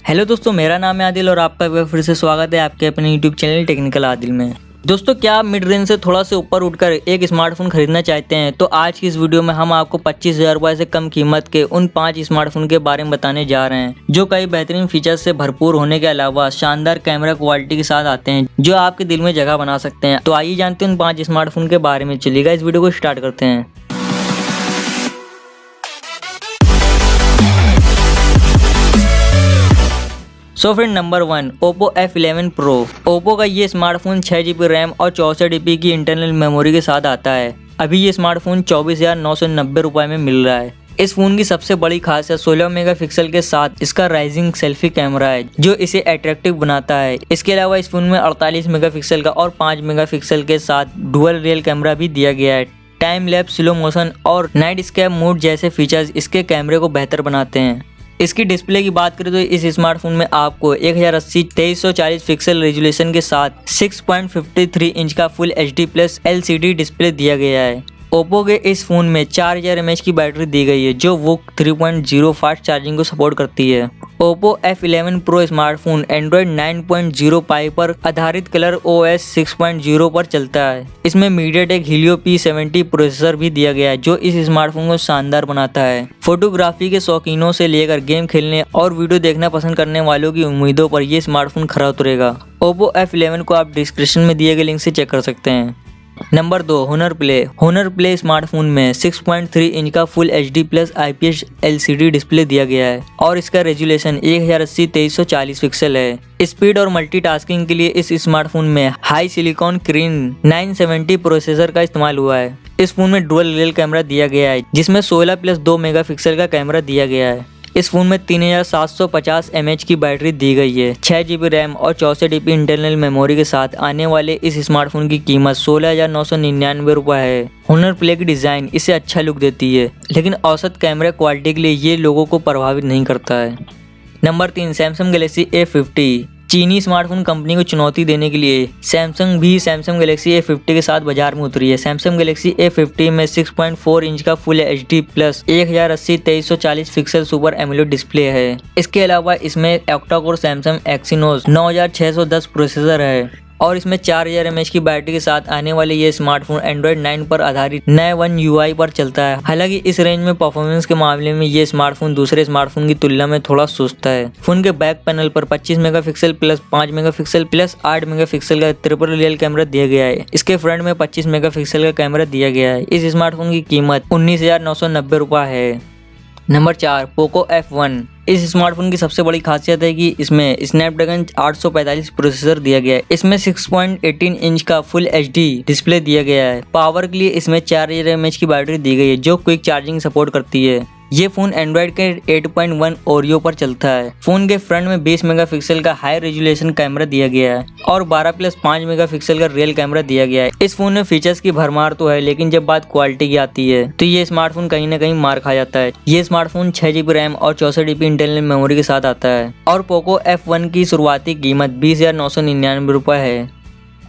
Hello दोस्तों, मेरा नाम है आदिल और आपका एक बार फिर से स्वागत है आपके अपने यूट्यूब चैनल टेक्निकल आदिल में। दोस्तों, क्या आप मिड रेंज से थोड़ा से ऊपर उठकर एक स्मार्टफोन खरीदना चाहते हैं तो आज की इस वीडियो में हम आपको 25,000 रुपये से कम कीमत के उन 5 स्मार्टफोन के बारे में बताने जा रहे हैं जो कई बेहतरीन फीचर्स से भरपूर होने के अलावा शानदार कैमरा क्वालिटी के साथ आते हैं जो आपके दिल में जगह बना सकते हैं। तो आइए जानते हैं उन 5 स्मार्टफोन के बारे में। चलिएगा इस वीडियो को स्टार्ट करते हैं। So friend, number 1 Oppo F11 Pro। Oppo का ये स्मार्टफोन 6GB रैम और 64GB की इंटरनल मेमोरी के साथ आता है। अभी ये स्मार्टफोन 24,990 रुपये में मिल रहा है। इस फोन की सबसे बड़ी खासियत 16 मेगापिक्सल के साथ इसका राइजिंग सेल्फी कैमरा है जो इसे अट्रैक्टिव बनाता है। इसके अलावा इस फोन में 48 मेगापिक्सल का और 5 मेगापिक्सल के साथ डुअल रियल कैमरा भी दिया गया है। टाइम लैप्स, स्लो मोशन और नाइट स्कैप मोड जैसे फीचर्स इसके कैमरे को बेहतर बनाते हैं। इसकी डिस्प्ले की बात करें तो इस स्मार्टफोन में आपको 1080 2340 पिक्सल रेजोल्यूशन के साथ 6.53 इंच का full HD plus LCD display दिया गया है। ओप्पो के इस फोन में 4000 mAh की बैटरी दी गई है जो वो 3.0 फास्ट चार्जिंग को सपोर्ट करती है। Oppo F11 Pro smartphone Android 9.0 पाई पर आधारित कलर OS 6.0 पर चलता है। इसमें MediaTek Helio P70 प्रोसेसर भी दिया गया है जो इस स्मार्टफोन को शानदार बनाता है। फोटोग्राफी के शौकीनों से लेकर गेम खेलने और वीडियो देखना पसंद करने वालों की उम्मीदों पर यह स्मार्टफोन खरा उतरेगा। Oppo F11 को आप डिस्क्रिप्शन में दिए गए लिंक से चेक कर सकते हैं। नंबर 2 होनर प्ले स्मार्टफोन में 6.3 इंच का full HD plus IPS LCD display दिया गया है और इसका रेजोल्यूशन 1080 2340 पिक्सल है। स्पीड और मल्टीटास्किंग के लिए इस स्मार्टफोन में हाई सिलिकॉन क्रीन 970 प्रोसेसर का इस्तेमाल हुआ है। इस फोन में डुअल रियल कैमरा दिया गया है जिसमें 16 प्लस 2 मेगापिक्सल का कैमरा दिया गया है। इस फोन में 3750 mAh की बैटरी दी गई है। 6GB रैम और 64GB इंटरनल मेमोरी के साथ आने वाले इस स्मार्टफोन की कीमत 16,999 रुपये है। होनर प्ले की डिज़ाइन इसे अच्छा लुक देती है लेकिन औसत कैमरा क्वालिटी के लिए ये लोगों को प्रभावित नहीं करता है। Number 3 Samsung Galaxy A50। चीनी स्मार्टफोन कंपनी को चुनौती देने के लिए सैमसंग भी सैमसंग गैलेक्सी A50 के साथ बाजार में उतरी है। सैमसंग गैलेक्सी A50 में 6.4 इंच का full HD plus 1080 2340 pixel super AMOLED display है। इसके अलावा इसमें octa core Samsung Exynos 9610 processor है और इसमें 4000 mAh की बैटरी के साथ आने वाले ये स्मार्टफोन Android 9 पर आधारित नए वन UI पर चलता है। हालांकि इस रेंज में परफॉर्मेंस के मामले में ये स्मार्टफोन दूसरे स्मार्टफोन की तुलना में थोड़ा सुस्त है। फोन के बैक पैनल पर 25 megapixel plus 5 megapixel plus 8 megapixel का ट्रिपल रियल कैमरा दिया गया है। इसके फ्रंट में 25 मेगापिक्सल का कैमरा दिया गया है। इस स्मार्टफोन की कीमत 19,990 रुपये है। Number 4 Poco F1। इस स्मार्टफोन की सबसे बड़ी खासियत है कि इसमें स्नैपड्रैगन 845 प्रोसेसर दिया गया है। इसमें 6.18 इंच का फुल HD डिस्प्ले दिया गया है। पावर के लिए इसमें 4000 mAh की बैटरी दी गई है जो क्विक चार्जिंग सपोर्ट करती है। ये फोन एंड्रॉइड के 8.1 ओरियो पर चलता है। फोन के फ्रंट में 20 मेगापिक्सल का हाई रेजोल्यूशन कैमरा दिया गया है और 12 प्लस 5 मेगापिक्सल का रियल कैमरा दिया गया है। इस फोन में फीचर्स की भरमार तो है लेकिन जब बात क्वालिटी की आती है तो ये स्मार्टफोन कहीं ना कहीं मार खा जाता है। ये स्मार्टफोन 6GB रैम और 64GB इंटरनल मेमोरी के साथ आता है और पोको F1 की शुरुआती कीमत 20,999 रुपये है।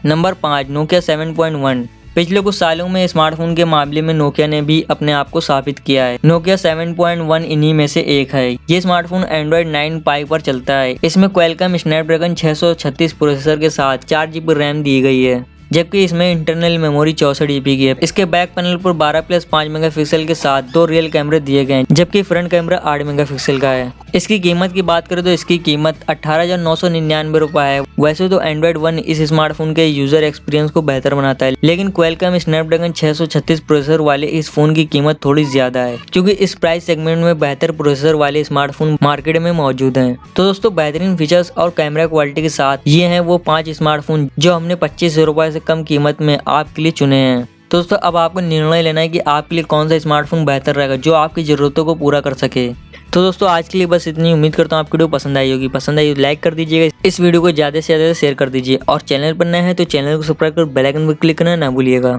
Number 5 Nokia 7.1। पिछले कुछ सालों में स्मार्टफोन के मामले में नोकिया ने भी अपने आप को साबित किया है। नोकिया 7.1 इन्हीं में से एक है। ये स्मार्टफोन Android 9 पाई पर चलता है। इसमें क्वालकॉम स्नैपड्रैगन 636 प्रोसेसर के साथ 4GB रैम दी गई है जबकि इसमें इंटरनल मेमोरी 64GB की है। इसके बैक पैनल पर 12 प्लस 5 मेगापिक्सल के साथ 2 रियल कैमरे दिए गए हैं जबकि फ्रंट कैमरा 8 मेगापिक्सल का है। इसकी कीमत की बात करें तो इसकी कीमत 18,999 रुपये है। वैसे तो Android 1 इस स्मार्टफोन के यूजर एक्सपीरियंस को बेहतर बनाता है लेकिन क्वालकॉम स्नैपड्रैगन 636 प्रोसेसर वाले इस फोन की कीमत थोड़ी ज्यादा है क्योंकि इस प्राइस सेगमेंट में बेहतर प्रोसेसर वाले स्मार्टफोन मार्केट में मौजूद हैं। तो दोस्तों, बेहतरीन फीचर्स और कैमरा क्वालिटी के साथ ये हैं वो 5 स्मार्टफोन जो हमने 25,000 रुपये से कम कीमत में आपके लिए चुने हैं। तो दोस्तों, अब आपको निर्णय लेना है कि आपके लिए कौन सा स्मार्टफोन बेहतर रहेगा जो आपकी जरूरतों को पूरा कर सके। तो दोस्तों, आज के लिए बस इतनी। उम्मीद करता हूँ आपको वीडियो पसंद आई होगी। पसंद आई तो लाइक कर दीजिएगा, इस वीडियो को ज़्यादा से ज़्यादा शेयर कर दीजिए और चैनल पर नए हैं तो चैनल को सब्सक्राइब कर बेल आइकन पर क्लिक करना ना भूलिएगा।